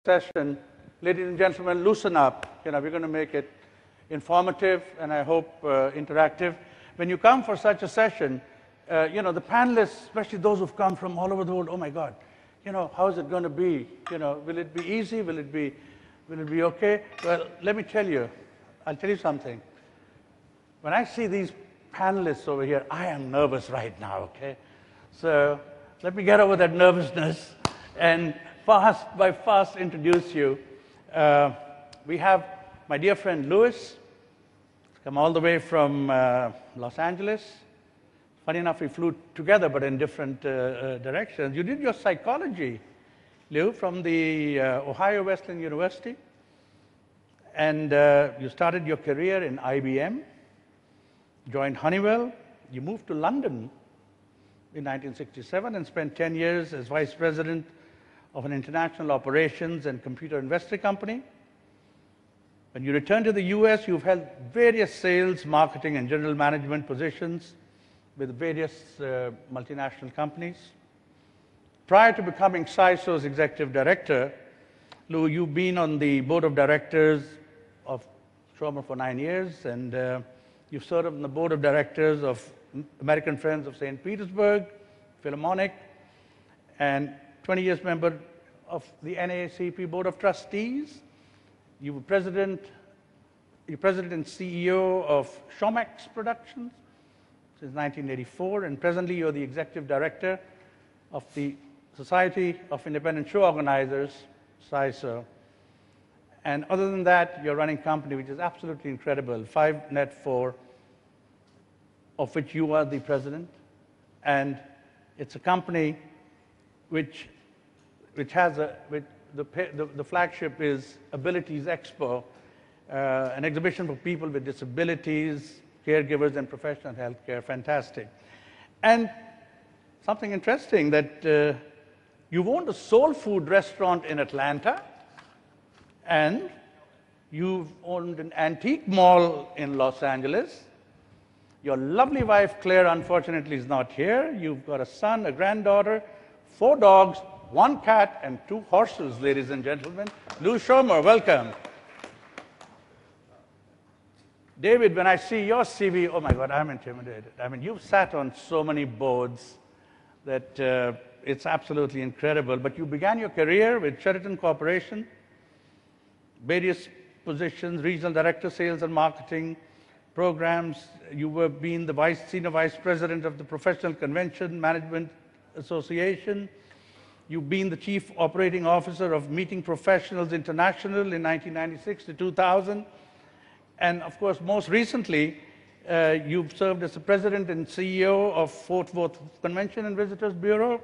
session. Ladies and gentlemen, loosen up. We're going to make it informative and I hope interactive. When you come for such a session, the panelists, especially those who've come from all over the world, oh my God, how is it going to be? Will it be easy? Will it be okay? Well, let me tell you, I'll tell you something. When I see these panelists over here, I am nervous right now, okay? So let me get over that nervousness and by fast introduce you. We have my dear friend Louis, come all the way from Los Angeles. Funny enough, we flew together, but in different directions. You did your psychology, Lou, from the Ohio Wesleyan University. And you started your career in IBM, joined Honeywell. You moved to London in 1967 and spent 10 years as vice president of an international operations and computer investor company. When you returned to the US, you've held various sales, marketing, and general management positions with various multinational companies. Prior to becoming CISO's executive director, Lou, you've been on the board of directors of Schromer for 9 years, and you've served on the board of directors of American Friends of St. Petersburg, Philharmonic, and 20 years member of the NAACP Board of Trustees. You were president and CEO of Showmax Productions since 1984, and presently you're the executive director of the Society of Independent Show Organizers, CISO. And other than that, you're running a company which is absolutely incredible, 5Net4, of which you are the president. And it's a company which has the flagship is Abilities Expo, an exhibition for people with disabilities, caregivers, and professional healthcare. Fantastic. And something interesting that you've owned a soul food restaurant in Atlanta, and you've owned an antique mall in Los Angeles. Your lovely wife, Claire, unfortunately is not here. You've got a son, a granddaughter, 4 dogs, 1 cat, and 2 horses, ladies and gentlemen. Lou Schromer, welcome. David, when I see your CV, oh my God, I'm intimidated. I mean, you've sat on so many boards that it's absolutely incredible. But you began your career with Sheraton Corporation, various positions, regional director, sales and marketing programs. You were being the senior vice president of the Professional Convention Management Association. You've been the chief operating officer of Meeting Professionals International in 1996 to 2000. And of course, most recently, you've served as the president and CEO of Fort Worth Convention and Visitors Bureau.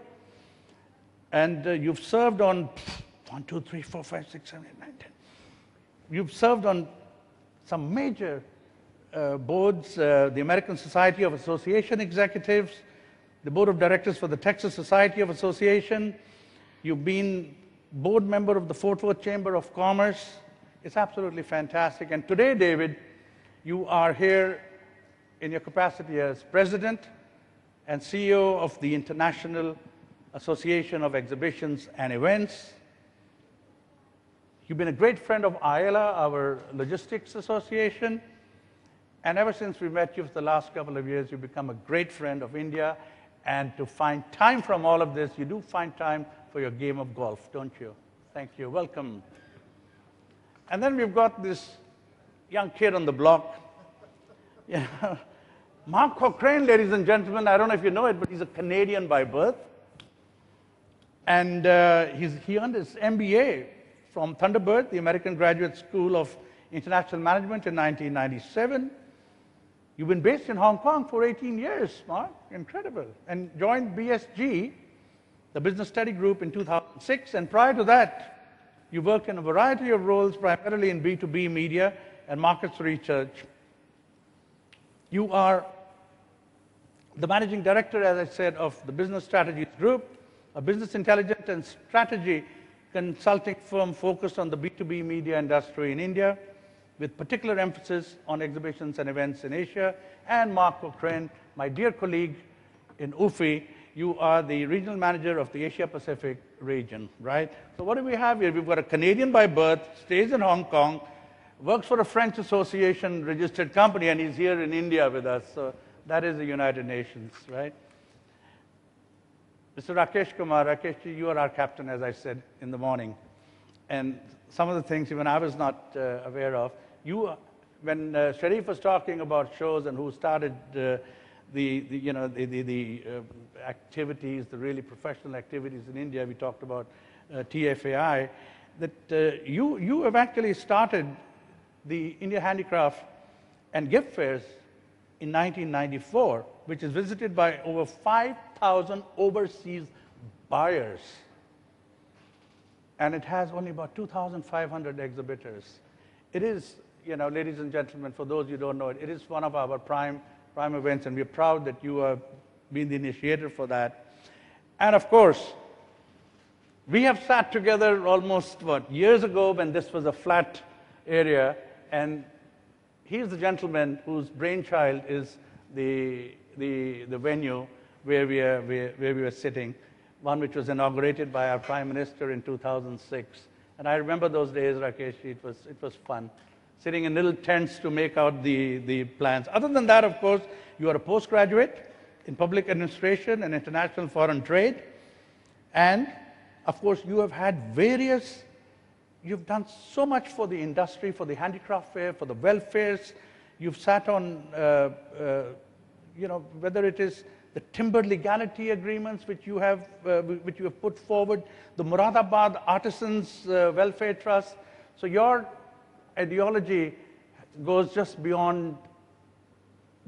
And you've served on 1, 2, 3, 4, 5, 6, 7, 8, 9, 10. You've served on some major boards, the American Society of Association Executives, the board of directors for the Texas Society of Association. You've been board member of the Fort Worth Chamber of Commerce. It's absolutely fantastic. And today, David, you are here in your capacity as president and CEO of the International Association of Exhibitions and Events. You've been a great friend of IEIA, our logistics association. And ever since we met you for the last couple of years, you've become a great friend of India. And to find time from all of this, you do find time for your game of golf, don't you? Thank you. Welcome. And then we've got this young kid on the block. Mark Cochrane, ladies and gentlemen. I don't know if you know it, but he's a Canadian by birth. And he earned his MBA from Thunderbird, the American Graduate School of International Management in 1997. You've been based in Hong Kong for 18 years, Mark. Incredible. And joined BSG, the Business Study Group, in 2006. And prior to that, you worked in a variety of roles, primarily in B2B media and markets research. You are the managing director, as I said, of the Business Strategies Group, a business intelligence and strategy consulting firm focused on the B2B media industry in India, with particular emphasis on exhibitions and events in Asia. And Mark Cochrane, my dear colleague in UFI, you are the regional manager of the Asia Pacific region, right? So what do we have here? We've got a Canadian by birth, stays in Hong Kong, works for a French Association registered company, and he's here in India with us. So that is the United Nations, right? Mr. Rakesh Kumar, Rakesh, you are our captain, as I said in the morning. And some of the things even I was not aware of. When Sharif was talking about shows and who started the activities, the really professional activities in India, we talked about TFAI, that you have actually started the India Handicraft and Gift Fairs in 1994, which is visited by over 5,000 overseas buyers. And it has only about 2,500 exhibitors. It is, ladies and gentlemen, for those who don't know it, it is one of our prime events, and we're proud that you have been the initiator for that. And of course, we have sat together almost, years ago when this was a flat area, and he's the gentleman whose brainchild is the venue where we were sitting, one which was inaugurated by our Prime Minister in 2006. And I remember those days, Rakesh, it was fun, sitting in little tents to make out the plans. Other than that, of course, you are a postgraduate in public administration and international foreign trade. And, of course, you have had you've done so much for the industry, for the handicraft fair, for the welfares. You've sat on, whether it is the timber legality agreements which you have put forward, the Muradabad Artisans Welfare Trust. So your ideology goes just beyond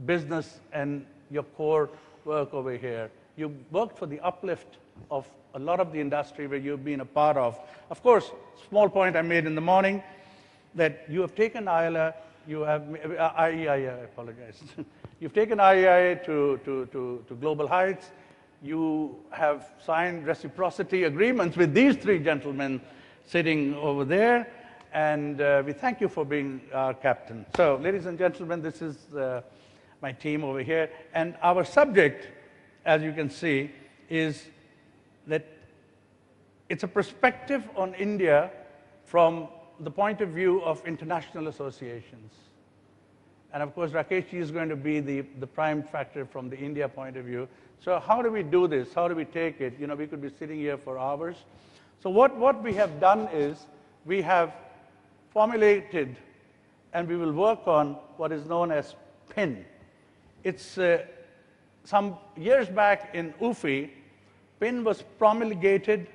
business and your core work over here. You worked for the uplift of a lot of the industry where you've been a part of. Of course, small point I made in the morning, that you have taken IEIA, IEIA, I apologize. You've taken IEIA to global heights. You have signed reciprocity agreements with these three gentlemen sitting over there. And we thank you for being our captain. So, ladies and gentlemen, this is my team over here. And our subject, as you can see, is that it's a perspective on India from the point of view of international associations. And of course, Rakesh is going to be the prime factor from the India point of view. So how do we do this? How do we take it? We could be sitting here for hours. So what we have done is we have formulated and we will work on what is known as PIN. It's some years back in UFI, PIN was promulgated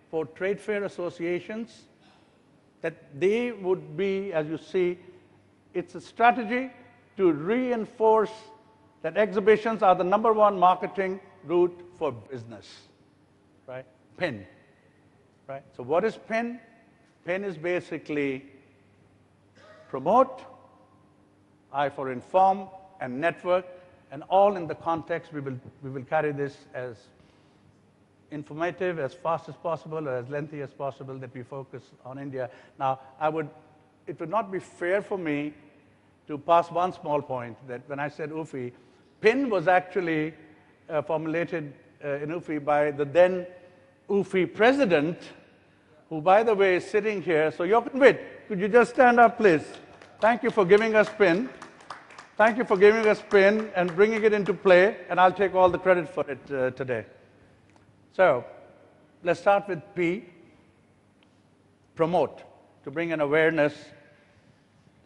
for trade fair associations, that they would be, as you see, it's a strategy to reinforce that exhibitions are the #1 marketing route for business, right? PIN, right? So what is PIN? PIN is basically promote, I for inform, and network, and all in the context we will carry this as informative, as fast as possible, or as lengthy as possible, that we focus on India. Now, it would not be fair for me to pass one small point, that when I said UFI, PIN was actually formulated in UFI by the then UFI president, who, by the way, is sitting here. So, Jochen, could you just stand up, please? Thank you for giving us PIN. Thank you for giving us PIN and bringing it into play, and I'll take all the credit for it today. So, let's start with P, promote, to bring an awareness.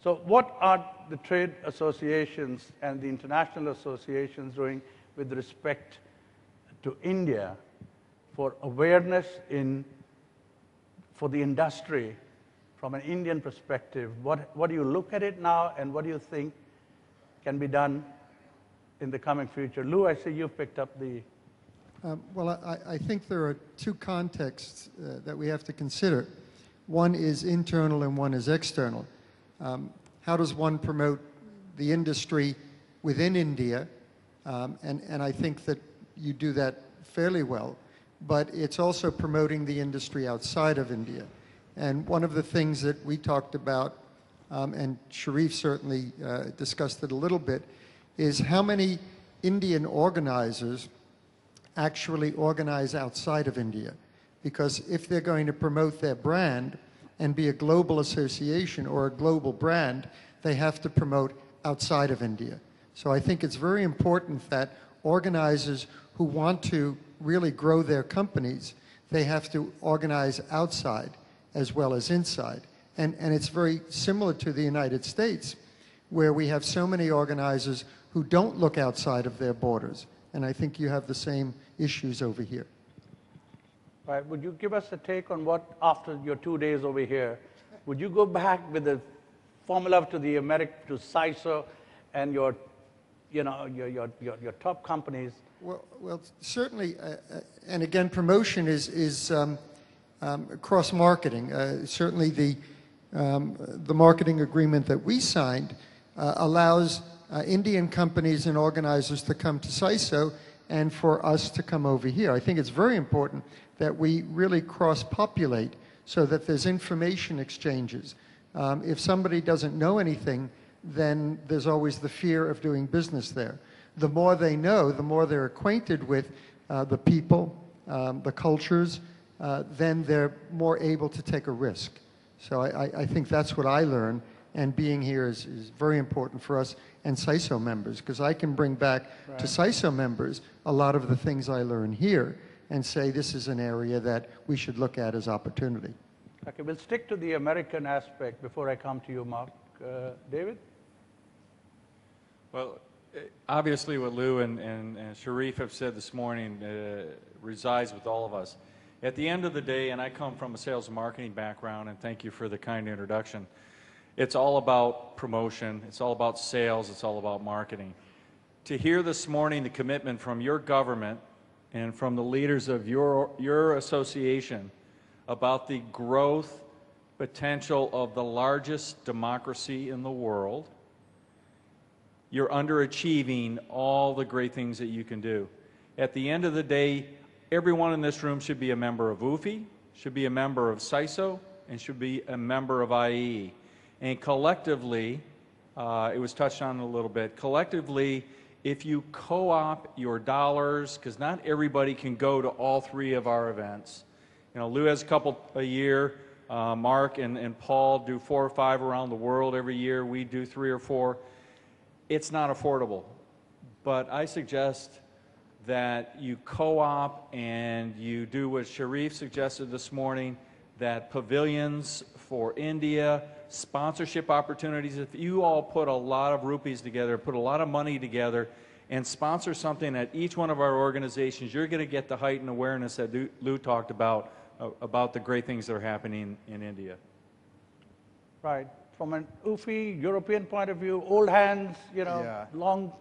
So what are the trade associations and the international associations doing with respect to India for awareness for the industry from an Indian perspective? What do you look at it now, and what do you think can be done in the coming future? Lou, I see you've picked up the... Well, I think there are two contexts that we have to consider. One is internal and one is external. How does one promote the industry within India? And I think that you do that fairly well. But it's also promoting the industry outside of India. And one of the things that we talked about, and Sharif certainly discussed it a little bit, is how many Indian organizers actually organize outside of India. Because if they're going to promote their brand and be a global association or a global brand, they have to promote outside of India. So I think it's very important that organizers who want to really grow their companies, they have to organize outside as well as inside. And it's very similar to the United States, where we have so many organizers who don't look outside of their borders. And I think you have the same issues over here. Right. Would you give us a take on what, after your 2 days over here, would you go back with the formula to the to CISO and your top companies? Well, certainly, and again, promotion is cross-marketing. Certainly, the marketing agreement that we signed allows Indian companies and organizers to come to CISO and for us to come over here. I think it's very important that we really cross-populate so that there's information exchanges. If somebody doesn't know anything, then there's always the fear of doing business there. The more they know, the more they're acquainted with the people, the cultures, then they're more able to take a risk. So I think that's what I learned, and being here is very important for us and CISO members, because I can bring back to CISO members a lot of the things I learn here and say this is an area that we should look at as opportunity. Okay, we'll stick to the American aspect before I come to you, Mark. David? Well, obviously what Lou and Sharif have said this morning resides with all of us. At the end of the day, and I come from a sales and marketing background, and thank you for the kind introduction, it's all about promotion, it's all about sales, it's all about marketing. To hear this morning the commitment from your government and from the leaders of your association about the growth potential of the largest democracy in the world, you're underachieving all the great things that you can do. At the end of the day, everyone in this room should be a member of UFI, should be a member of CISO, and should be a member of IEIA. And collectively, it was touched on a little bit, collectively, if you co-op your dollars, because not everybody can go to all three of our events. You know, Lou has a couple a year, Mark and Paul do 4 or 5 around the world every year, we do 3 or 4. It's not affordable, but I suggest that you co-op and you do what Sharif suggested this morning, that pavilions for India, sponsorship opportunities. If you all put a lot of rupees together, put a lot of money together, and sponsor something at each one of our organizations, you're going to get the heightened awareness that Lou talked about the great things that are happening in India. Right. From an UFI, European point of view, old hands, you know, long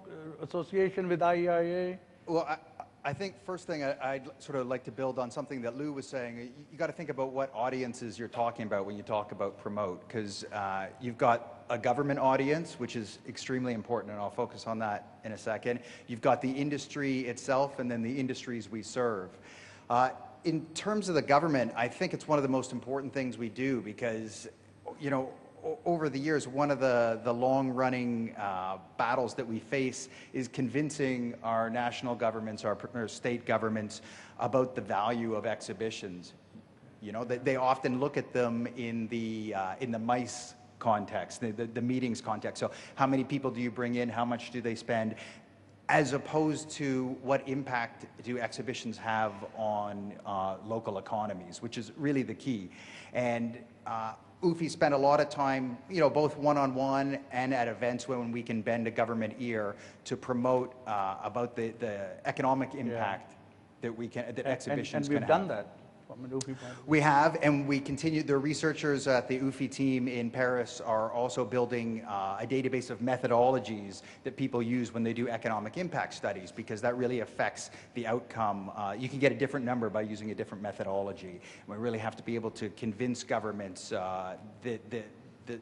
association with IEIA. Well, I think first thing I'd sort of like to build on something that Lou was saying. You got to think about what audiences you're talking about when you talk about promote, because you've got a government audience, which is extremely important, and I'll focus on that in a second. You've got the industry itself, and then the industries we serve. In terms of the government, I think it's one of the most important things we do because, you know, over the years, one of the long-running battles that we face is convincing our national governments, our state governments, about the value of exhibitions. You know, they often look at them in the MICE context, the meetings context. So how many people do you bring in? How much do they spend? As opposed to what impact do exhibitions have on local economies, which is really the key. And UFI spent a lot of time, you know, both one-on-one and at events when we can bend a government ear to promote about the economic impact that we can, that exhibitions can have. And we've done that from an UFI point of view. We have, and we continue. The researchers at the UFI team in Paris are also building a database of methodologies that people use when they do economic impact studies, because that really affects the outcome. You can get a different number by using a different methodology. We really have to be able to convince governments that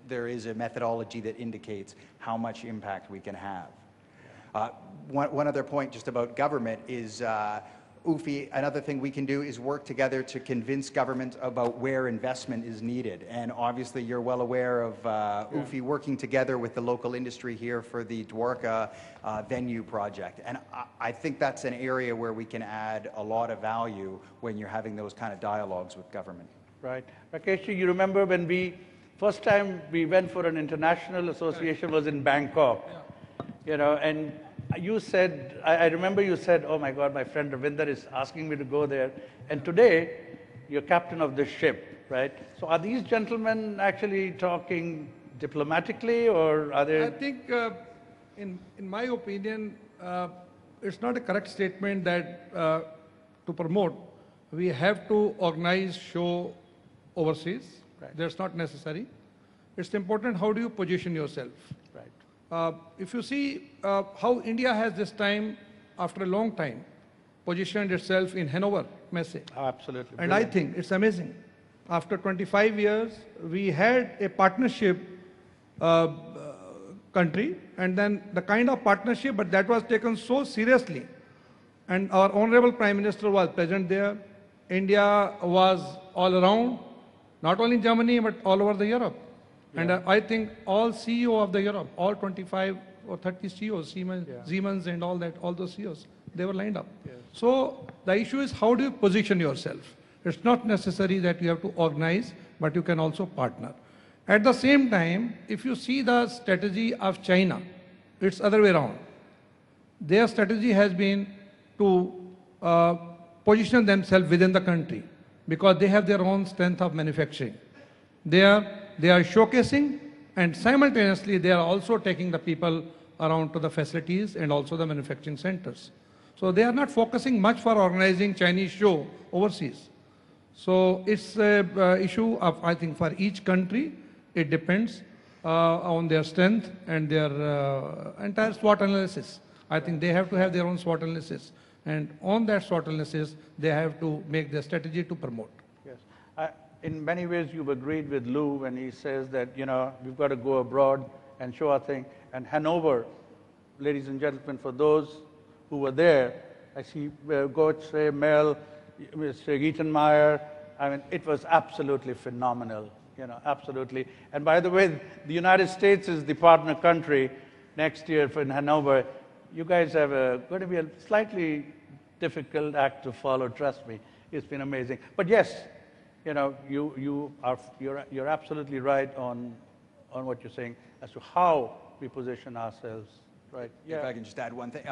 there is a methodology that indicates how much impact we can have. One other point just about government is Ufi, another thing we can do is work together to convince government about where investment is needed. And obviously you're well aware of Ufi working together with the local industry here for the Dwarka venue project. And I think that's an area where we can add a lot of value when you're having those kind of dialogues with government. Right. Rakesh, you remember when first time we went for an international association was in Bangkok, you know, and you said, I remember you said, oh my God, my friend Ravinder is asking me to go there. And today, you're captain of this ship, right? So are these gentlemen actually talking diplomatically, or are they? I think, in my opinion, it's not a correct statement that to promote, we have to organize show overseas. Right. That's not necessary. It's important how do you position yourself. Right. If you see how India has this time, after a long time, positioned itself in Hanover, may say. Oh, absolutely. And I think it's amazing. After 25 years, we had a partnership country, and then the kind of partnership, but that was taken so seriously. And our Honorable Prime Minister was present there. India was all around, not only Germany, but all over the Europe. Yeah. And I think all CEO of the Europe, all 25 or 30 CEOs, Siemens and all that, all those CEOs, they were lined up. Yes. So the issue is how do you position yourself? It's not necessary that you have to organize, but you can also partner. At the same time, if you see the strategy of China, it's other way around. Their strategy has been to position themselves within the country because they have their own strength of manufacturing. They are showcasing, and simultaneously they are also taking the people around to the facilities and also the manufacturing centers. So they are not focusing much for organizing Chinese show overseas. So it's an issue of, I think, for each country, it depends on their strength and their entire SWOT analysis. I think they have to have their own SWOT analysis. And on that SWOT analysis, they have to make their strategy to promote. Yes. In many ways, you've agreed with Lou when he says that, you know, we've got to go abroad and show our thing. And Hanover, ladies and gentlemen, for those who were there, I see Gotze, Mel, Mr. Gietenmeyer. I mean, it was absolutely phenomenal, you know, absolutely. And by the way, the United States is the partner country next year in Hanover. You guys have going to be a slightly difficult act to follow, trust me. It's been amazing. But yes, you know, you're absolutely right on what you're saying as to how we position ourselves, right? Yeah. If I can just add one thing.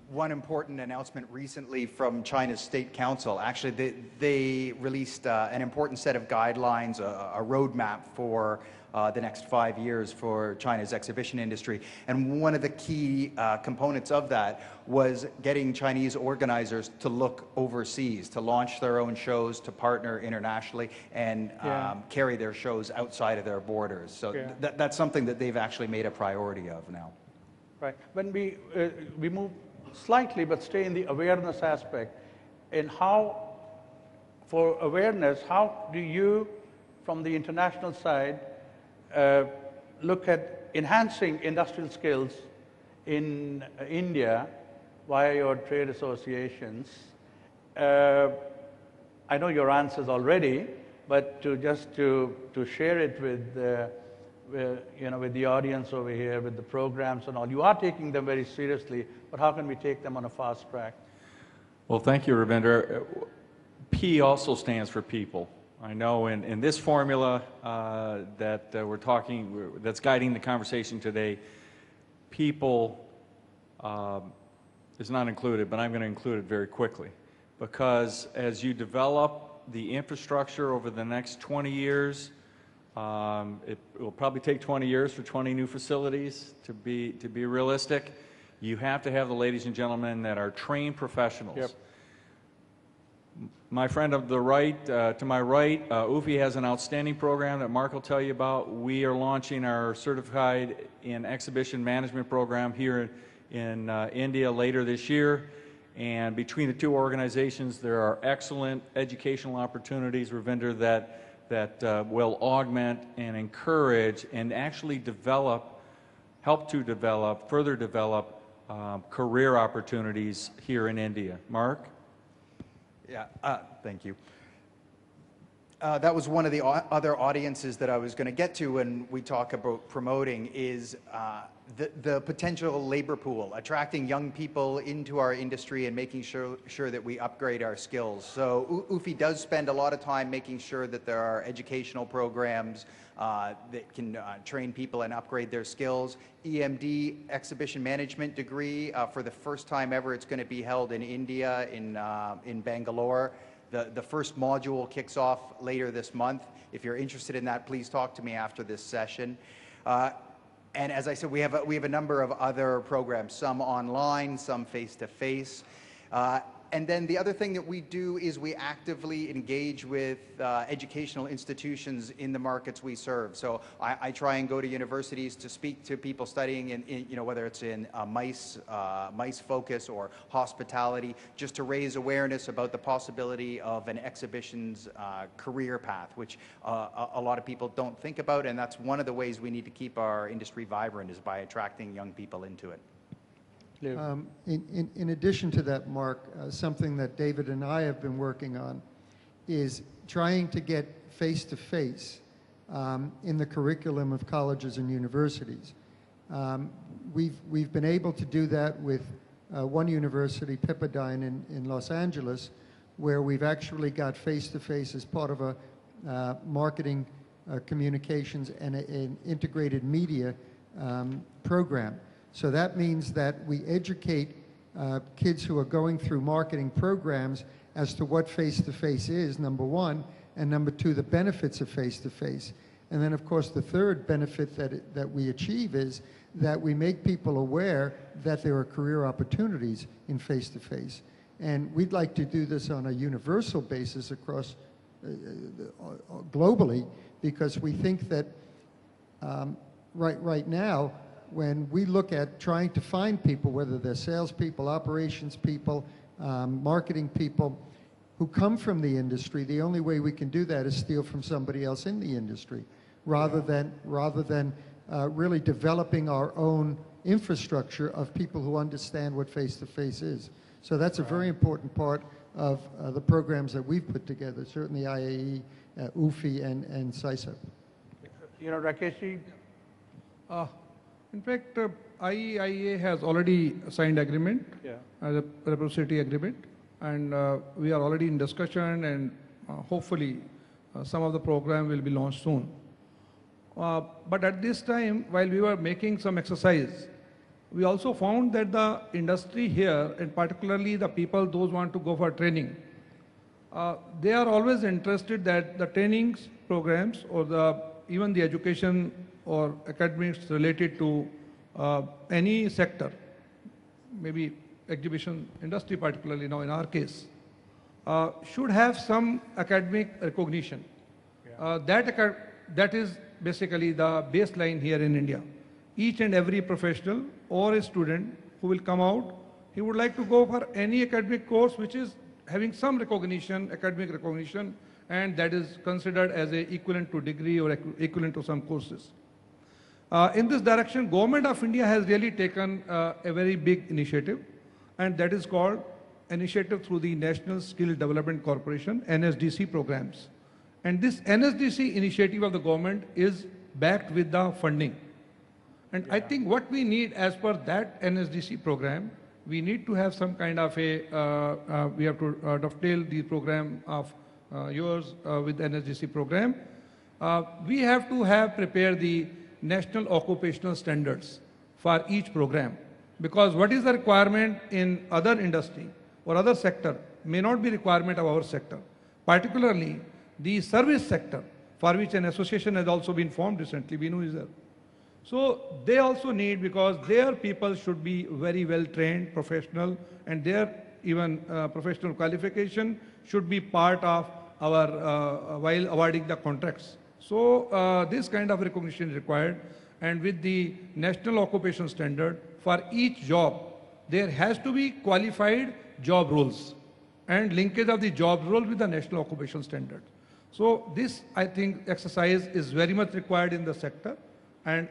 One important announcement recently from China's State Council. Actually, they released an important set of guidelines, a roadmap for the next 5 years for China's exhibition industry. And one of the key components of that was getting Chinese organizers to look overseas, to launch their own shows, to partner internationally, and carry their shows outside of their borders. So that's something that they've actually made a priority of now. Right. When we move slightly, but stay in the awareness aspect, and how, for awareness, how do you, from the international side, look at enhancing industrial skills in India via your trade associations? I know your answers already, but to share it with you know, with the audience over here, with the programs and all. You are taking them very seriously, but how can we take them on a fast track? Well, thank you, Ravinder. P also stands for people. I know in this formula that we're talking, that's guiding the conversation today, people is not included, but I'm going to include it very quickly. Because as you develop the infrastructure over the next 20 years, it will probably take 20 years for 20 new facilities to be realistic. You have to have the ladies and gentlemen that are trained professionals. Yep. My friend of the right, to my right, Ufi has an outstanding program that Mark will tell you about. We are launching our Certified in Exhibition Management program here in India later this year. And between the two organizations, there are excellent educational opportunities, Ravinder, that will augment and encourage and actually help to develop, further develop career opportunities here in India. Mark? Yeah, thank you. That was one of the other audiences that I was going to get to when we talk about promoting is the potential labor pool, attracting young people into our industry and making sure that we upgrade our skills. So UFI does spend a lot of time making sure that there are educational programs that can train people and upgrade their skills. EMD, Exhibition Management degree, for the first time ever, it's going to be held in India, in Bangalore. The first module kicks off later this month. If you're interested in that, please talk to me after this session. And as I said, we have a number of other programs, some online, some face-to-face. And then the other thing that we do is we actively engage with educational institutions in the markets we serve. So I try and go to universities to speak to people studying in whether it's in MICE focus or hospitality, just to raise awareness about the possibility of an exhibitions career path, which a lot of people don't think about. And that's one of the ways we need to keep our industry vibrant, is by attracting young people into it. In addition to that, Mark, something that David and I have been working on is trying to get face-to-face in the curriculum of colleges and universities. We've been able to do that with one university, Pepperdine in Los Angeles, where we've actually got face-to-face as part of a marketing, communications, and an integrated media program. So that means that we educate kids who are going through marketing programs as to what face-to-face is, number one, and number two, the benefits of face-to-face. And then, of course, the third benefit that we achieve is that we make people aware that there are career opportunities in face-to-face. And we'd like to do this on a universal basis across globally, because we think that right now, when we look at trying to find people, whether they're salespeople, operations people, marketing people, who come from the industry, the only way we can do that is steal from somebody else in the industry, rather than really developing our own infrastructure of people who understand what face-to-face is. So that's a very important part of the programs that we've put together, certainly IEIA, UFI, and CISA. Rakeshji? In fact, IEIA has already signed agreement, as a reciprocity agreement, and we are already in discussion, and hopefully some of the program will be launched soon. But at this time, while we were making some exercise, we also found that the industry here, and particularly the people, those want to go for training, they are always interested that the trainings programs or even the education or academics related to any sector, maybe exhibition industry particularly now in our case, should have some academic recognition. That is basically the baseline here in India. Each and every professional or a student who will come out, he would like to go for any academic course which is having some recognition, academic recognition, and that is considered as a equivalent to degree or equivalent to some courses. In this direction, Government of India has really taken a very big initiative, and that is called Initiative through the National Skill Development Corporation, NSDC programs. And this NSDC initiative of the government is backed with the funding. And I think what we need as per that NSDC program, we need to have some kind of a, we have to dovetail the program of yours with the NSDC program. We have to have prepared the national occupational standards for each program, because what is the requirement in other industry or other sector may not be requirement of our sector, particularly the service sector, for which an association has also been formed recently, BINU is there. So they also need, because their people should be very well trained, professional, and their even professional qualification should be part of our, while awarding the contracts. So this kind of recognition is required, and with the national occupation standard, for each job, there has to be qualified job roles and linkage of the job role with the national occupation standard. So this, I think, exercise is very much required in the sector, and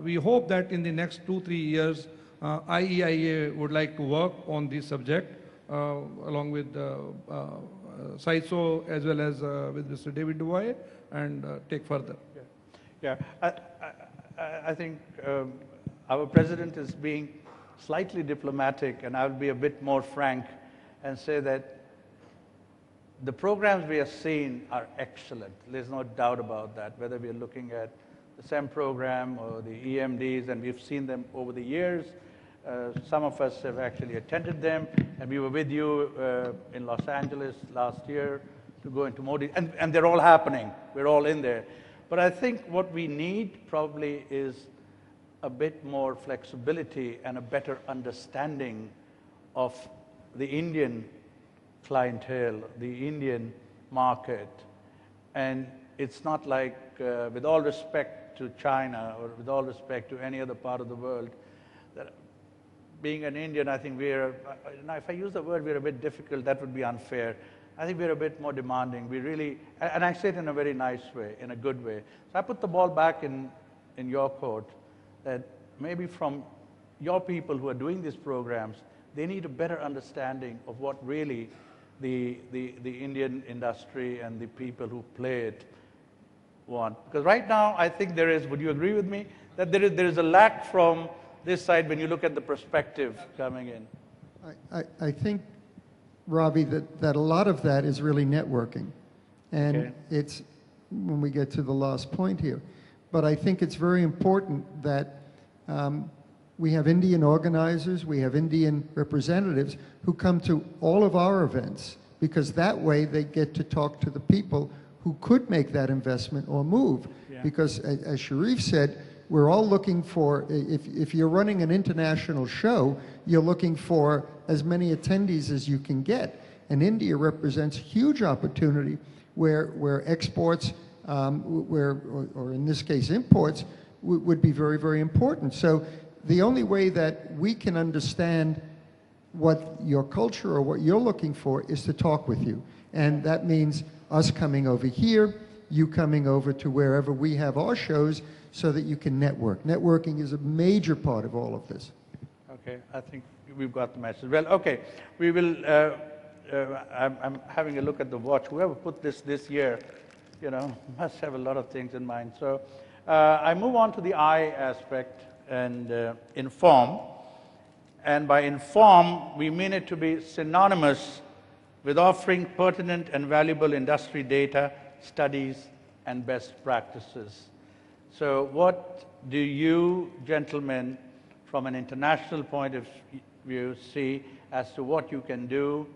we hope that in the next 2-3 years, IEIA would like to work on this subject along with CISO as well as with Mr. David Dubois, and take further. Yeah, I think our president is being slightly diplomatic, and I'll be a bit more frank and say that the programs we have seen are excellent. There's no doubt about that, whether we are looking at the SEM program or the EMDs, and we've seen them over the years. Some of us have actually attended them, and we were with you in Los Angeles last year to go into more detail, and they're all happening. We're all in there. But I think what we need probably is a bit more flexibility and a better understanding of the Indian clientele, the Indian market. And it's not like, with all respect to China or with all respect to any other part of the world, that being an Indian, I think we're, now if I use the word we're a bit difficult, that would be unfair. I think we're a bit more demanding. We really, and I say it in a very nice way, in a good way. So I put the ball back in your court, that maybe from your people who are doing these programs, they need a better understanding of what really the Indian industry and the people who play it want. Because right now, I think there is, would you agree with me, that there is a lack from this side when you look at the perspective coming in? I think, Ravi, that a lot of that is really networking. And Okay. it's, when we get to the last point here, but I think it's very important that we have Indian organizers, we have Indian representatives who come to all of our events, because that way they get to talk to the people who could make that investment or move. Yeah. Because as Sharif said, we're all looking for, if you're running an international show, you're looking for as many attendees as you can get. And India represents huge opportunity where exports, or in this case imports, would be very, very important. So the only way that we can understand what your culture or what you're looking for is to talk with you. And that means us coming over here, you coming over to wherever we have our shows, so that you can network. Networking is a major part of all of this. Okay, I think we've got the message. Well, okay, we will, I'm having a look at the watch. Whoever put this year, you know, must have a lot of things in mind. So I move on to the I aspect and inform. And by inform, we mean it to be synonymous with offering pertinent and valuable industry data, studies, and best practices. So what do you, gentlemen, from an international point of view, see as to what you can do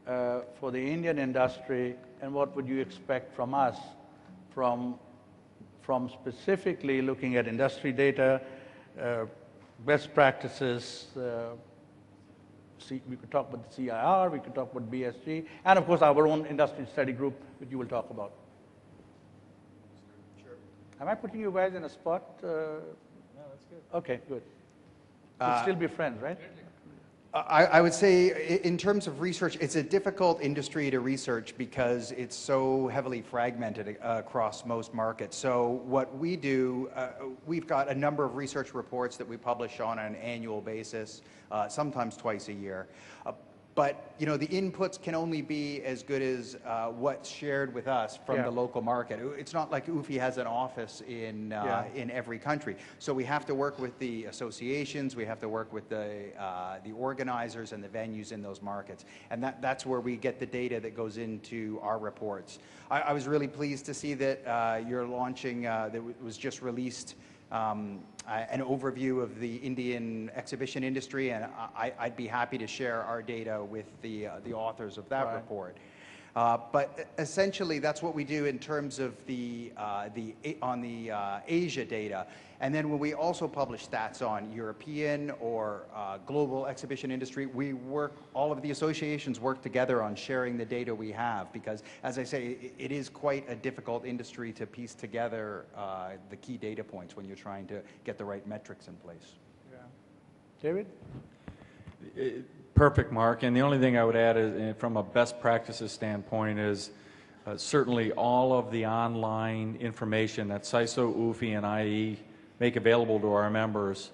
for the Indian industry, and what would you expect from us from specifically looking at industry data, best practices? We could talk about the CIR, we could talk about BSG, and of course our own industry study group, which you will talk about. Am I putting you guys in a spot? No, that's good. Okay, good. We'll still be friends, right? I would say in terms of research, it's a difficult industry to research because it's so heavily fragmented across most markets. So what we do, we've got a number of research reports that we publish on an annual basis, sometimes twice a year. But you know, the inputs can only be as good as what's shared with us from the local market. It's not like UFI has an office in every country. So we have to work with the associations, we have to work with the organizers and the venues in those markets. And that's where we get the data that goes into our reports. I was really pleased to see that you're launching, that was just released, an overview of the Indian exhibition industry, and I'd be happy to share our data with the authors of that report. But essentially, that's what we do in terms of the Asia data. And then when we also publish stats on European or global exhibition industry, all of the associations work together on sharing the data we have, because, as I say, it is quite a difficult industry to piece together the key data points when you're trying to get the right metrics in place. Yeah. David? Perfect, Mark. And the only thing I would add is, from a best practices standpoint, is certainly all of the online information that CISO, UFI, and IE make available to our members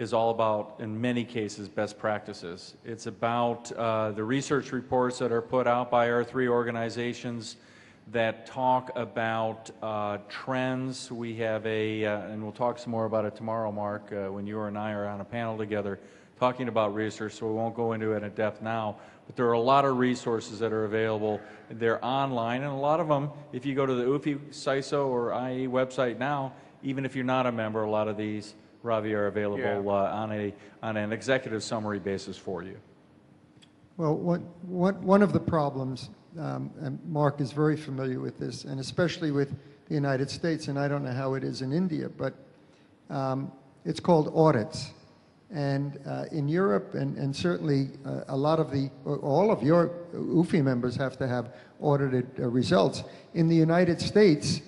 is all about, in many cases, best practices. It's about the research reports that are put out by our 3 organizations that talk about trends. We have and we'll talk some more about it tomorrow, Mark, when you and I are on a panel together talking about research, so we won't go into it in depth now. But there are a lot of resources that are available. They're online, and a lot of them, if you go to the UFI, CISO, or IE website now, even if you're not a member, a lot of these, Ravi, are available on an executive summary basis for you. Well, one of the problems, and Mark is very familiar with this, and especially with the United States, and I don't know how it is in India, but it's called audits. And in Europe, and certainly a lot of all of your UFI members have to have audited results. In the United States,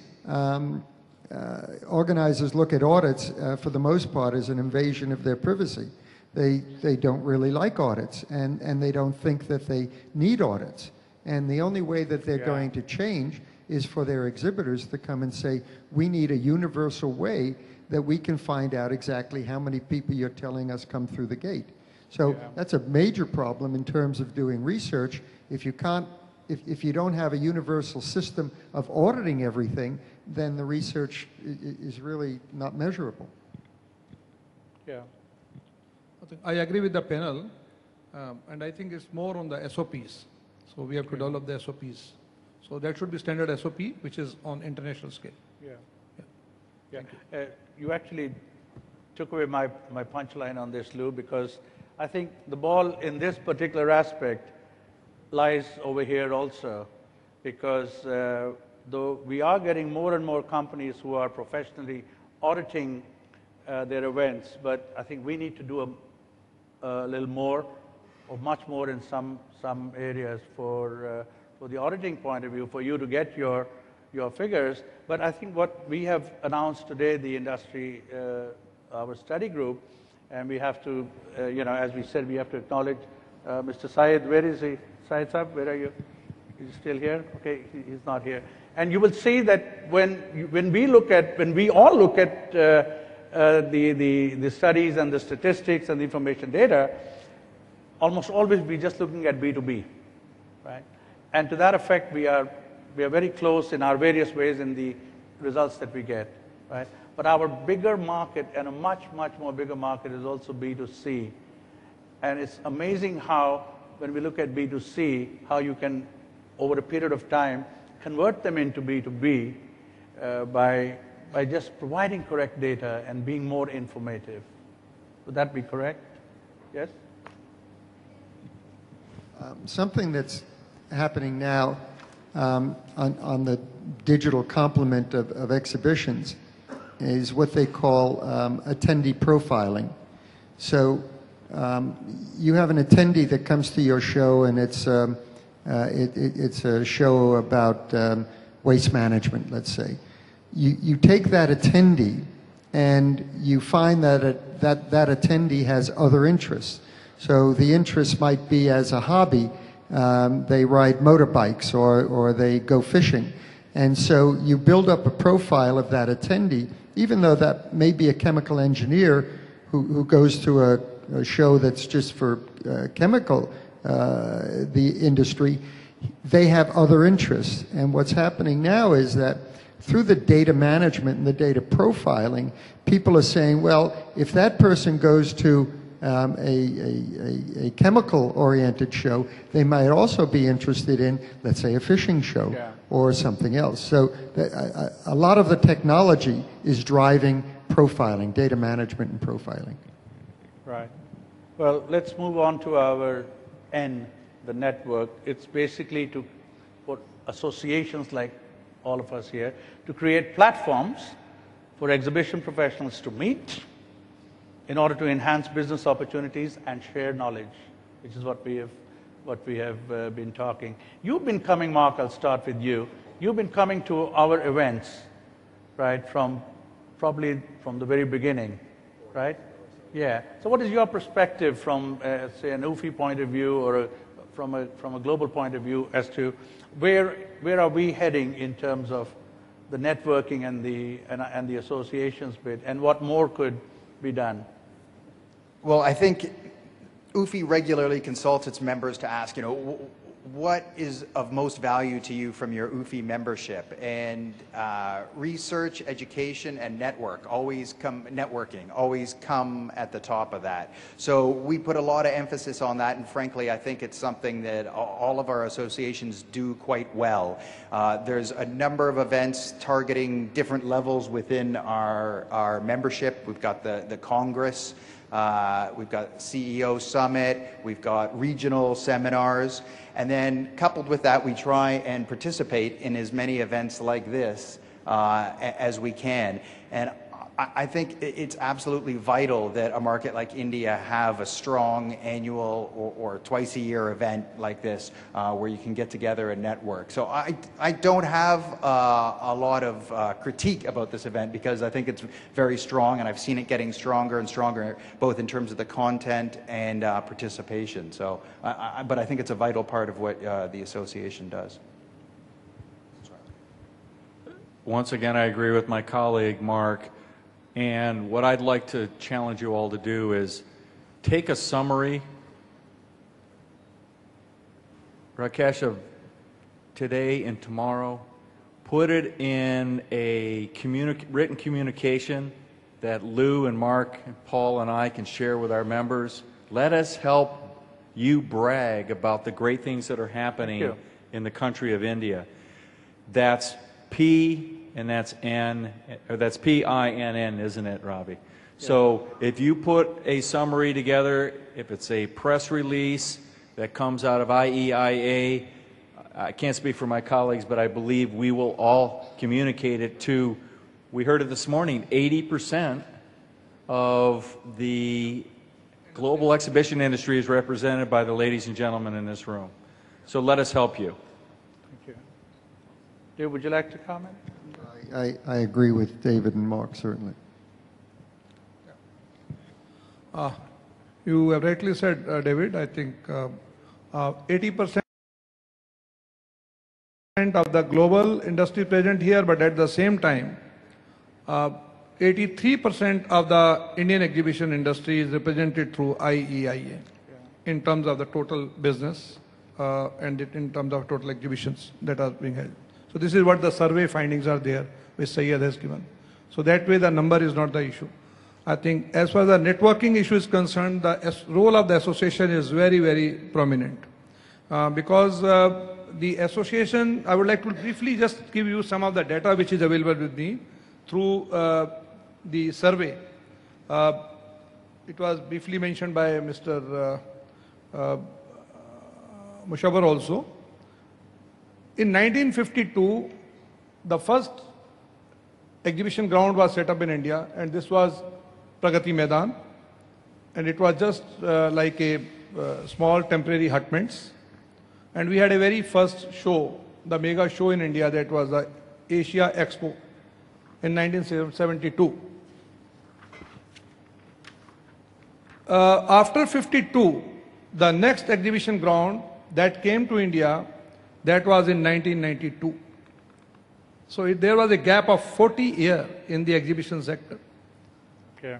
organizers look at audits for the most part as an invasion of their privacy. They don't really like audits, and they don't think that they need audits. And the only way that they're going to change is for their exhibitors to come and say, we need a universal way that we can find out exactly how many people you're telling us come through the gate. So that's a major problem in terms of doing research. If you can't, if you don't have a universal system of auditing everything, then the research is really not measurable. Yeah. I agree with the panel, and I think it's more on the SOPs. So we have to develop the SOPs. So that should be standard SOP, which is on international scale. Yeah. You actually took away my punchline on this, Lou, because I think the ball in this particular aspect lies over here also, because though we are getting more and more companies who are professionally auditing their events, but I think we need to do a little more, or much more in some areas for the auditing point of view, for you to get your figures. But I think what we have announced today, the industry, our study group, and we have to, as we said, we have to acknowledge Mr. Syed. Where is he? Syed Saab, where are you? Is he still here? Okay, he's not here. And you will see that when we all look at the studies and the statistics and the information data, almost always we're just looking at B2B, right? And to that effect, we are very close in our various ways in the results that we get, right? But our bigger market, and a much, much more bigger market, is also B2C. And it's amazing how, when we look at B2C, how you can, over a period of time, convert them into B2B by just providing correct data and being more informative. Would that be correct? Yes? Something that's happening now on the digital complement of exhibitions is what they call attendee profiling. So you have an attendee that comes to your show, and it's a show about waste management, let's say. You take that attendee and you find that that attendee has other interests. So the interest might be, as a hobby, they ride motorbikes or they go fishing. And so you build up a profile of that attendee, even though that may be a chemical engineer who goes to a show that's just for chemical, the industry. They have other interests. And what's happening now is that through the data management and the data profiling, people are saying, well, if that person goes to a chemical-oriented show, they might also be interested in, let's say, a fishing show or something else. So a lot of the technology is driving profiling, data management and profiling. Right. Well, let's move on to our N, the network. It's basically to put associations like all of us here to create platforms for exhibition professionals to meet in order to enhance business opportunities and share knowledge, which is what we have been talking. You've been coming, Mark, I'll start with you. You've been coming to our events, right, probably from the very beginning, right? Yeah. So what is your perspective from, say, an UFI point of view, or from a global point of view, as to where are we heading in terms of the networking and the associations bit, and what more could be done? Well, I think UFI regularly consults its members to ask, what is of most value to you from your UFI membership? And research, education, and networking always come at the top of that. So we put a lot of emphasis on that, and frankly, I think it's something that all of our associations do quite well. There's a number of events targeting different levels within our membership. We've got the Congress. We've got CEO Summit, we've got regional seminars, and then coupled with that, we try and participate in as many events like this as we can. And I think it's absolutely vital that a market like India have a strong annual or twice-a-year event like this where you can get together and network. So I don't have a lot of critique about this event because I think it's very strong, and I've seen it getting stronger and stronger, both in terms of the content and participation. So, but I think it's a vital part of what the association does. Once again, I agree with my colleague, Mark. And what I'd like to challenge you all to do is take a summary, Rakesh, of today and tomorrow, put it in a written communication that Lou and Mark and Paul and I can share with our members. Let us help you brag about the great things that are happening in the country of India. That's P and that's N, or that's PINN, isn't it, Robbie? Yeah. So if you put a summary together, if it's a press release that comes out of IEIA, I can't speak for my colleagues, but I believe we will all communicate it to, we heard it this morning, 80% of the global exhibition industry is represented by the ladies and gentlemen in this room. So let us help you. Thank you. Dave, would you like to comment? I agree with David and Mark, certainly. You have rightly said, David, I think 80% of the global industry present here, but at the same time, 83% of the Indian exhibition industry is represented through IEIA in terms of the total business and in terms of total exhibitions that are being held. So this is what the survey findings are there, which Syed has given. So that way the number is not the issue. I think as far as the networking issue is concerned, the role of the association is very, very prominent. Because the association, I would like to briefly just give you some of the data which is available with me through the survey. It was briefly mentioned by Mr. Mushabar also. In 1952, the first exhibition ground was set up in India, and this was Pragati Maidan, and it was just like a small temporary hutments. And we had a very first show, the mega show in India, that was the Asia Expo in 1972. After 52, the next exhibition ground that came to India, that was in 1992. So there was a gap of 40 years in the exhibition sector. Okay.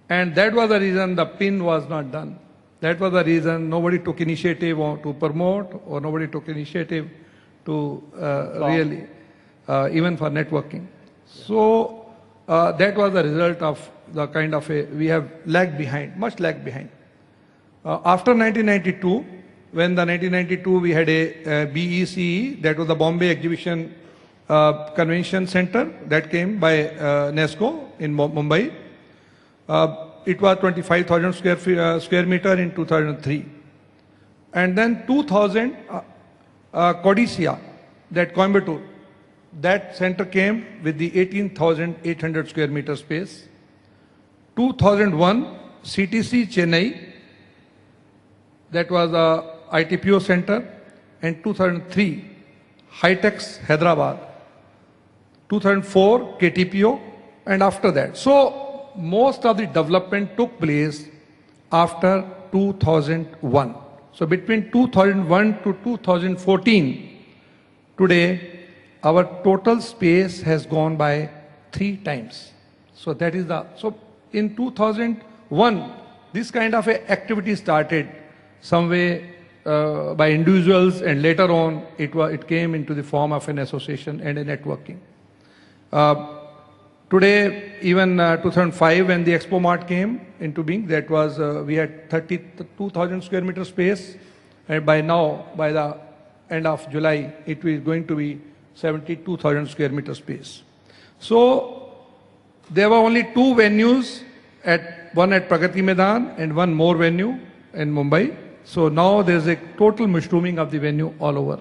And that was the reason the PIN was not done. That was the reason nobody took initiative to promote, or nobody took initiative to really, even for networking. So that was the result of the kind of we have lagged behind, much lagged behind. After 1992, when the 1992 we had a BECE, that was the Bombay Exhibition Convention Center that came by UNESCO in Mumbai. It was 25,000 square meter in 2003. And then 2000, Codicia, that Coimbatore, that center came with the 18,800 square meter space. 2001, CTC Chennai, that was a ITPO center. And 2003, Hightex Hyderabad. 2004, KTPO, and after that. So most of the development took place after 2001. So between 2001 to 2014, today our total space has gone by 3 times. So that is the, so in 2001, this kind of a activity started some way by individuals, and later on it came into the form of an association and a networking. Today, even 2005, when the Expo Mart came into being, that was we had 32,000 square meter space, and by now, by the end of July, it is going to be 72,000 square meter space. So there were only two venues, one at Pragati Maidan and one more venue in Mumbai. So now there's a total mushrooming of the venue all over.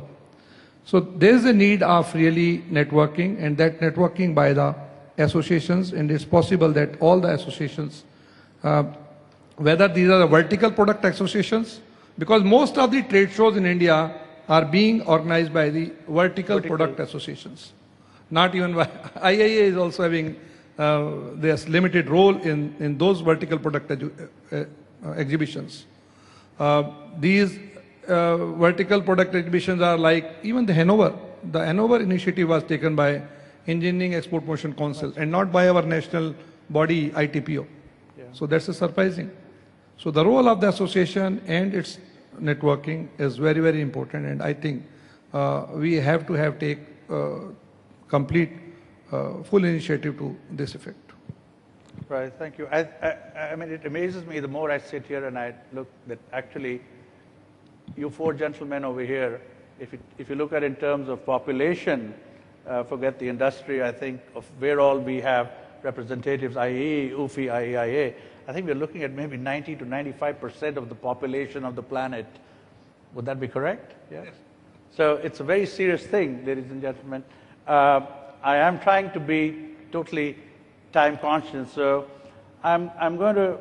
So there's a need of really networking, and that networking by the associations, and it's possible that all the associations, whether these are the vertical product associations, because most of the trade shows in India are being organized by the vertical product associations. Not even by IEIA is also having this limited role in those vertical product exhibitions. These vertical product exhibitions are like even the Hanover. The Hanover initiative was taken by Engineering Export Promotion Council and not by our national body ITPO. Yeah. So that's surprising. So the role of the association and its networking is very, very important, and I think we have to take complete full initiative to this effect. Right, thank you. I mean, it amazes me the more I sit here and I look that actually you four gentlemen over here, if you look at it in terms of population, forget the industry, I think of where all we have representatives, IEE, UFI, IEIA, I think we're looking at maybe 90 to 95% of the population of the planet. Would that be correct? Yes. So it's a very serious thing, ladies and gentlemen. I am trying to be totally time conscious, so I'm going to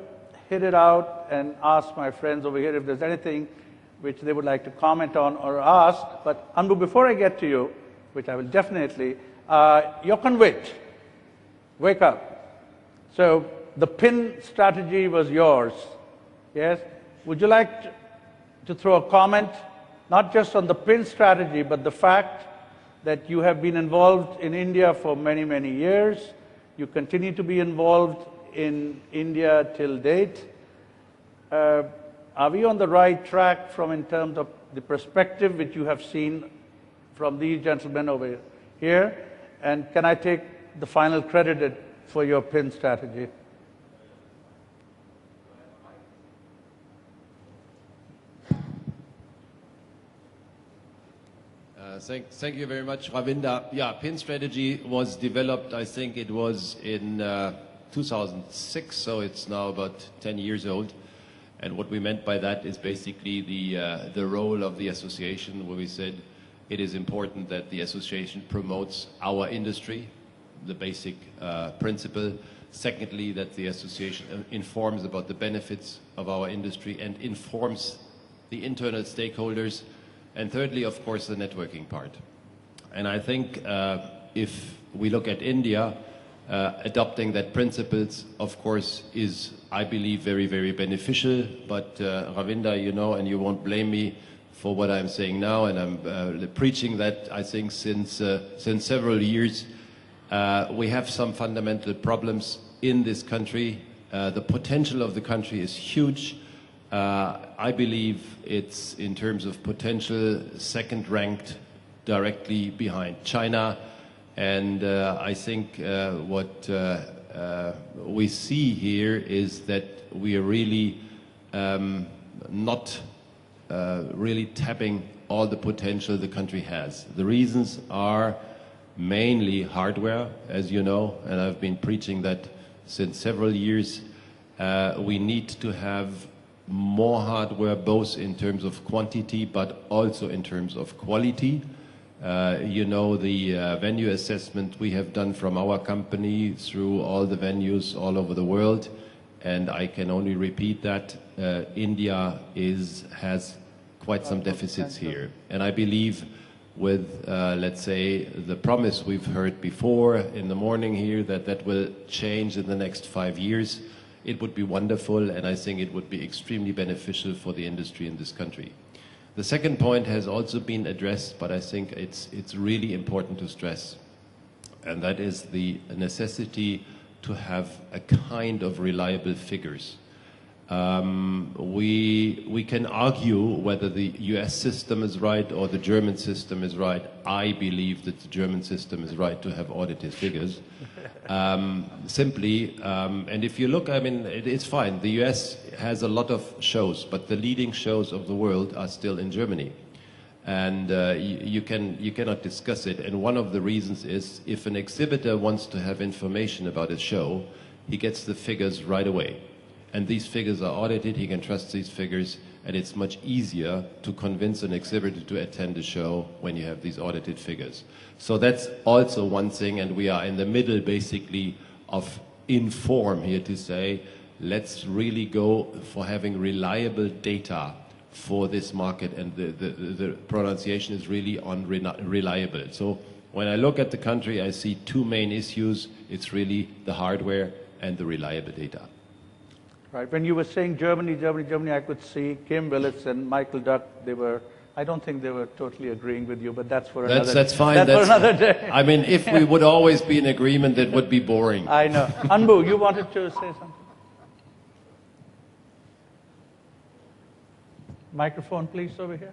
hit it out and ask my friends over here if there's anything which they would like to comment on or ask. But Anbu, before I get to you, which I will definitely, Yokanwit, wake up. So the PIN strategy was yours, yes? Would you like to throw a comment, not just on the PIN strategy, but the fact that you have been involved in India for many, many years, you continue to be involved in India till date. Are we on the right track from in terms of the perspective which you have seen from these gentlemen over here? And can I take the final credit for your PIN strategy? Thank you very much, Ravinder. Yeah, PIN strategy was developed, I think it was in 2006, so it's now about 10 years old. And what we meant by that is basically the role of the association, where we said it is important that the association promotes our industry, the basic principle. Secondly, that the association informs about the benefits of our industry and informs the internal stakeholders. And thirdly, of course, the networking part. And I think if we look at India, adopting that principles, of course, is, I believe, very, very beneficial. But Ravinder, you know, and you won't blame me for what I'm saying now, and I'm preaching that, I think, since several years. We have some fundamental problems in this country. The potential of the country is huge. I believe it's, in terms of potential, second ranked, directly behind China. And I think what we see here is that we are really not really tapping all the potential the country has. The reasons are mainly hardware, as you know, and I've been preaching that since several years. We need to have more hardware, both in terms of quantity but also in terms of quality. You know, the venue assessment we have done from our company through all the venues all over the world, and I can only repeat that India has quite some deficits here. And I believe with, let's say, the promise we've heard before in the morning here that will change in the next 5 years, it would be wonderful, and I think it would be extremely beneficial for the industry in this country. The second point has also been addressed, but I think it's really important to stress, and that is the necessity to have a kind of reliable figures. We can argue whether the US system is right or the German system is right. I believe that the German system is right to have audited figures. Simply, and if you look, I mean, it's fine. The US has a lot of shows, but the leading shows of the world are still in Germany. And you cannot discuss it. And one of the reasons is if an exhibitor wants to have information about a show, he gets the figures right away. And these figures are audited, he can trust these figures, and it's much easier to convince an exhibitor to attend a show when you have these audited figures. So that's also one thing, and we are in the middle basically of inform here to say, let's really go for having reliable data for this market, and the pronunciation is really on reliable. So when I look at the country, I see two main issues. It's really the hardware and the reliable data. Right. When you were saying Germany, I could see Kim Willis and Michael Duck. I don't think they were totally agreeing with you, but that's for another day. That's fine. That's for another day. I mean, if we would always be in agreement, it would be boring. I know. Anbu, you wanted to say something? Microphone, please, over here.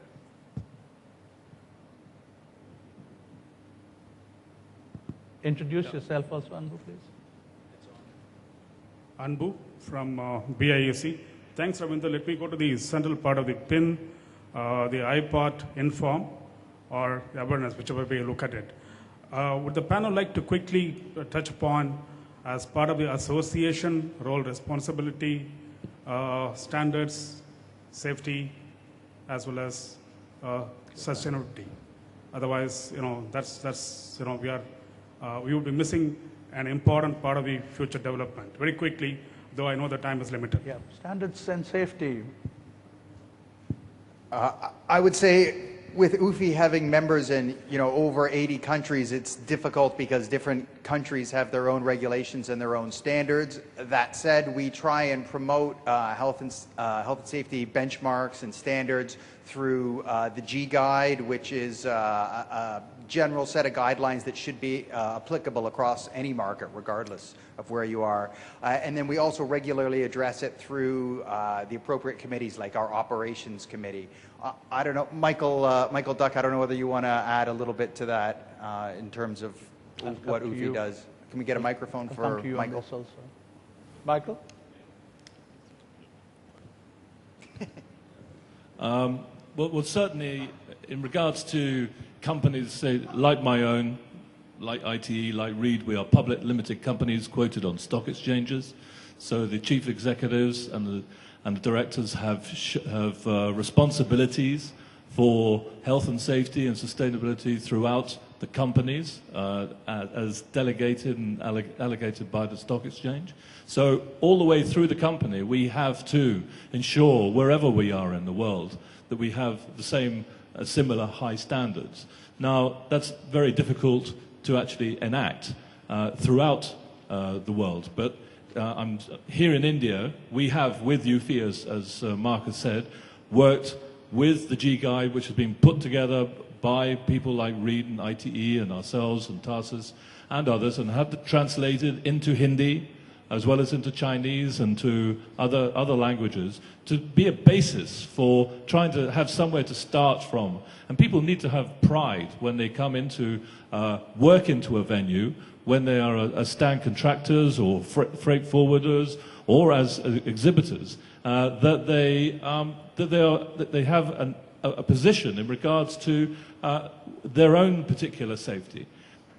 Introduce yourself also, Anbu, please. Anbu from BIEC. Thanks, Ravinder. Let me go to the central part of the PIN, the I part, inform, or awareness, whichever way you look at it. Would the panel like to quickly touch upon, as part of the association, role, responsibility, standards, safety, as well as sustainability? Otherwise, we would be missing an important part of the future development. Very quickly, though I know the time is limited. Yeah, standards and safety. I would say with UFI having members in over 80 countries, it's difficult because different countries have their own regulations and their own standards. That said, we try and promote health and safety benchmarks and standards through the G Guide, which is a general set of guidelines that should be applicable across any market, regardless of where you are. And then we also regularly address it through the appropriate committees, like our operations committee. I don't know, Michael Duck, I don't know whether you want to add a little bit to that in terms of what UFI does. Can we get a microphone for Michael? Michael? Well, certainly in regards to companies, say, like my own, like ITE, like Reed, we are public limited companies quoted on stock exchanges. So the chief executives and the directors have responsibilities for health and safety and sustainability throughout the companies as delegated and allocated by the stock exchange. So all the way through the company, we have to ensure, wherever we are in the world, that we have the same similar high standards. Now, that's very difficult to actually enact throughout the world, but here in India, we have, with UFI, as Mark has said, worked with the G Guide, which has been put together by people like Reed and ITE and ourselves and Tarsus and others, and had it translated into Hindi, as well as into Chinese and to other languages, to be a basis for trying to have somewhere to start from. And people need to have pride when they come into work into a venue, when they are as stand contractors or freight forwarders or as exhibitors, that they have a position in regards to their own particular safety.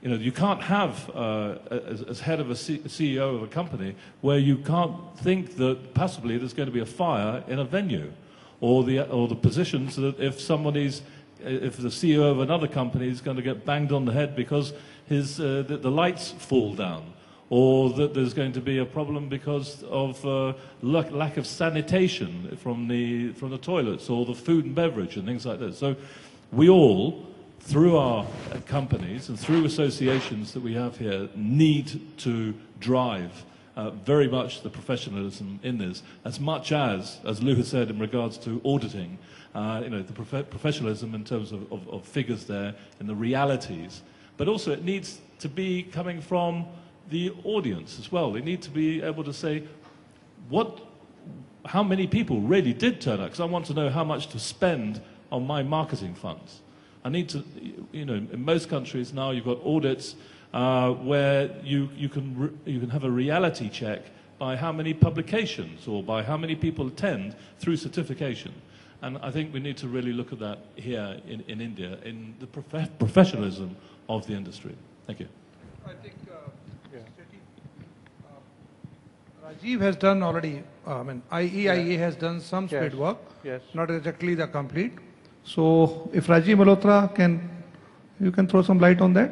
You know, you can't have, as head of a CEO of a company, where you can't think that possibly there's going to be a fire in a venue, or the positions that if the CEO of another company is going to get banged on the head because the lights fall down, or that there's going to be a problem because of lack of sanitation from the toilets or the food and beverage and things like that. So we all, through our companies and through associations that we have here, need to drive very much the professionalism in this, as much as Lou has said in regards to auditing, the professionalism in terms of figures there and the realities. But also it needs to be coming from the audience as well. They need to be able to say, what how many people really did turn up, because I want to know how much to spend on my marketing funds. I need to, you know, in most countries now you've got audits where you can have a reality check by how many publications or by how many people attend through certification. And I think we need to really look at that here in India, in the professionalism of the industry. Thank you. I think Rajiv has done already, IEIA has done some split work, not exactly the complete. So if Rajiv Malhotra you can throw some light on that,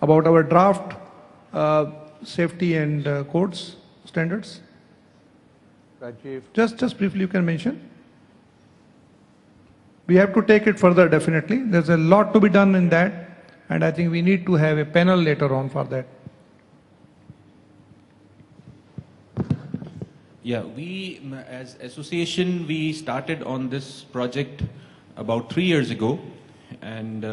about our draft safety and codes standards. Rajiv. Just briefly you can mention. We have to take it further, definitely. There's a lot to be done in that, and I think we need to have a panel later on for that. Yeah, we, as association, we started on this project about 3 years ago, and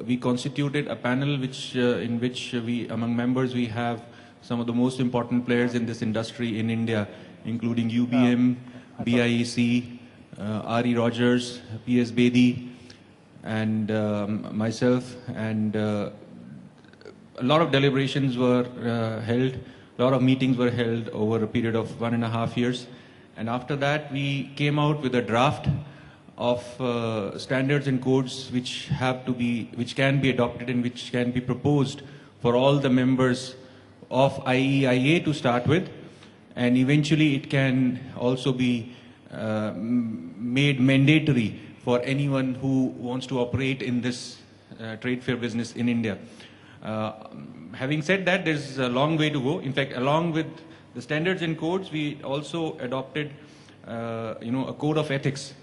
we constituted a panel in which we, among members, we have some of the most important players in this industry in India, including UBM, BIEC, R.E. Rogers, P.S. Bedi, and myself, and a lot of deliberations were held, a lot of meetings were held over a period of 1.5 years, and after that we came out with a draft of standards and codes which can be adopted and which can be proposed for all the members of IEIA to start with, and eventually it can also be made mandatory for anyone who wants to operate in this trade fair business in India. Having said that, there's a long way to go. In fact, along with the standards and codes, we also adopted a code of ethics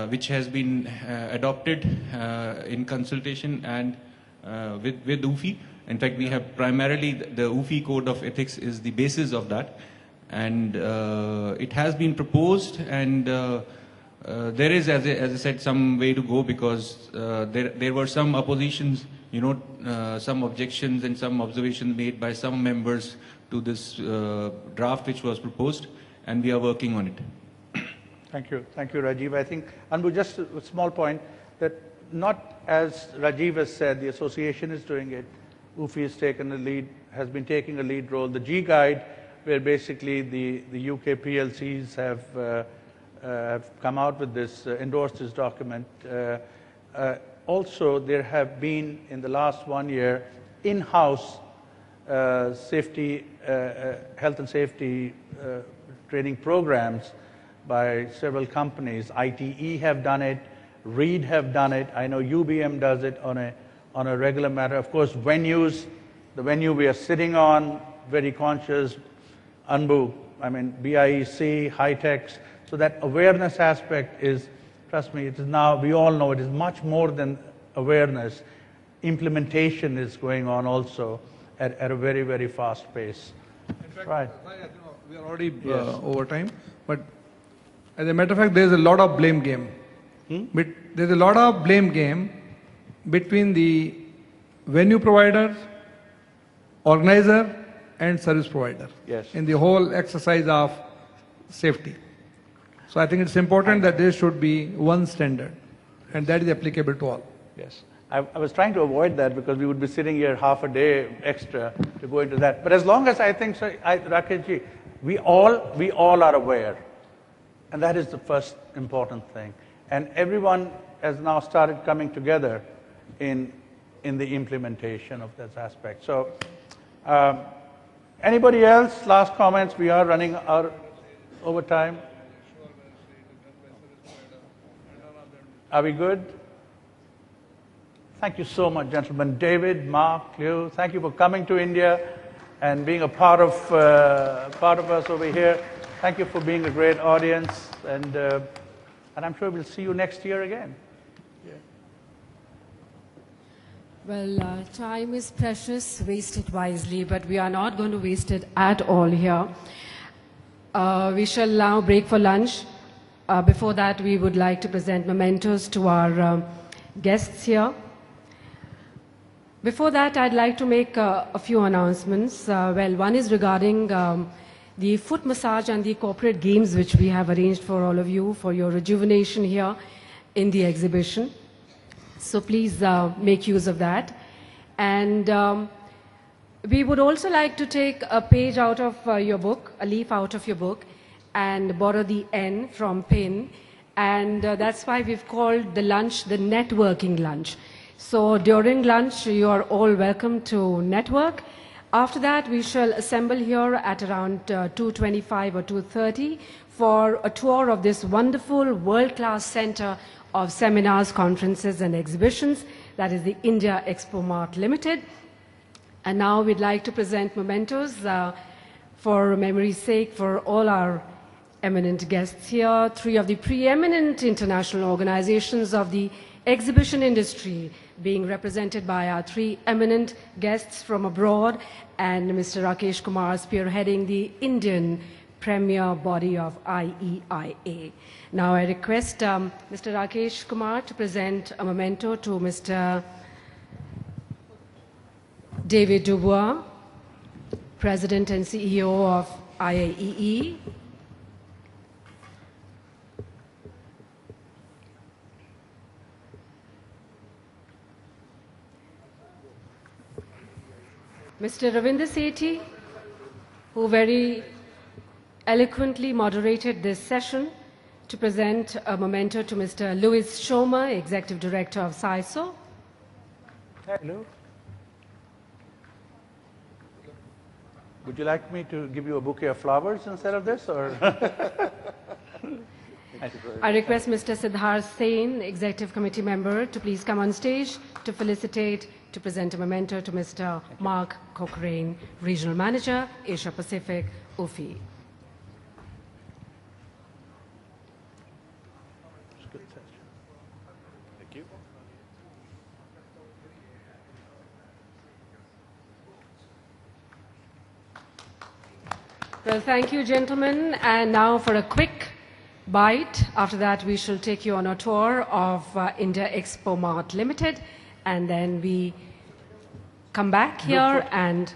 which has been adopted in consultation and with UFI. In fact, we have primarily the UFI code of ethics is the basis of that, and it has been proposed, and there is, as I said, some way to go, because there were some oppositions, some objections and some observations made by some members to this draft which was proposed, and we are working on it. Thank you, Rajiv. I think, Anbu, just a small point, that not as Rajiv has said, the association is doing it. UFI has taken the lead, has been taking a lead role. The G Guide, where basically the UK PLCs have come out with this, endorsed this document. Also, there have been, in the last 1 year, in-house safety, health and safety training programs by several companies. ITE have done it, Reed have done it, I know UBM does it on a regular matter. Of course, venues, the venue we are sitting on, very conscious, Anbu, BIEC, high-techs. So that awareness aspect is, trust me, it is now, we all know it is much more than awareness. Implementation is going on also at a very, very fast pace. In fact, right. We are already over time, but as a matter of fact, there is a lot of blame game. But there is a lot of blame game between the venue provider, organizer, and service provider in the whole exercise of safety. So I think it's important that there should be one standard, and that is applicable to all. Yes. I was trying to avoid that because we would be sitting here half a day extra to go into that. But as long as I think, so, Rakeshji, we all are aware. And that is the first important thing. And everyone has now started coming together in the implementation of this aspect. So, anybody else? Last comments? We are running our overtime. Are we good? Thank you so much, gentlemen. David, Mark, Liu, thank you for coming to India and being a part of us over here. Thank you for being a great audience, and I'm sure we'll see you next year again. Well, time is precious, waste it wisely, but we are not going to waste it at all here. We shall now break for lunch. Before that, we would like to present mementos to our guests here. Before that, I'd like to make a few announcements. Well, one is regarding the foot massage and the corporate games which we have arranged for all of you for your rejuvenation here in the exhibition. So please make use of that. And we would also like to take a page out of your book, a leaf out of your book, and borrow the N from PIN. And that's why we've called the lunch the networking lunch. So during lunch, you are all welcome to network. After that, we shall assemble here at around 2:25 or 2:30 for a tour of this wonderful world-class center of seminars, conferences, and exhibitions. That is the India Expo Mart Limited. And now we'd like to present mementos for memory's sake for all our eminent guests here, three of the preeminent international organizations of the exhibition industry being represented by our three eminent guests from abroad and Mr. Rakesh Kumar spearheading the Indian premier body of IEIA. Now I request Mr. Rakesh Kumar to present a memento to Mr. David Dubois, President and CEO of IEIA. Mr. Ravinder Sethi, who very eloquently moderated this session, to present a memento to Mr. Louis Schomer, Executive Director of CISO. Hello. Would you like me to give you a bouquet of flowers instead of this, or? I request Mr. Siddharth Sain, Executive Committee member, to please come on stage to felicitate, to present a memento to Mr. Mark Cochrane, Regional Manager, Asia Pacific, UFI. Thank you. Well, thank you, gentlemen. And now for a quick bite. After that, we shall take you on a tour of India Expo Mart Limited, and then we come back here and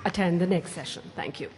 attend the next session. Thank you.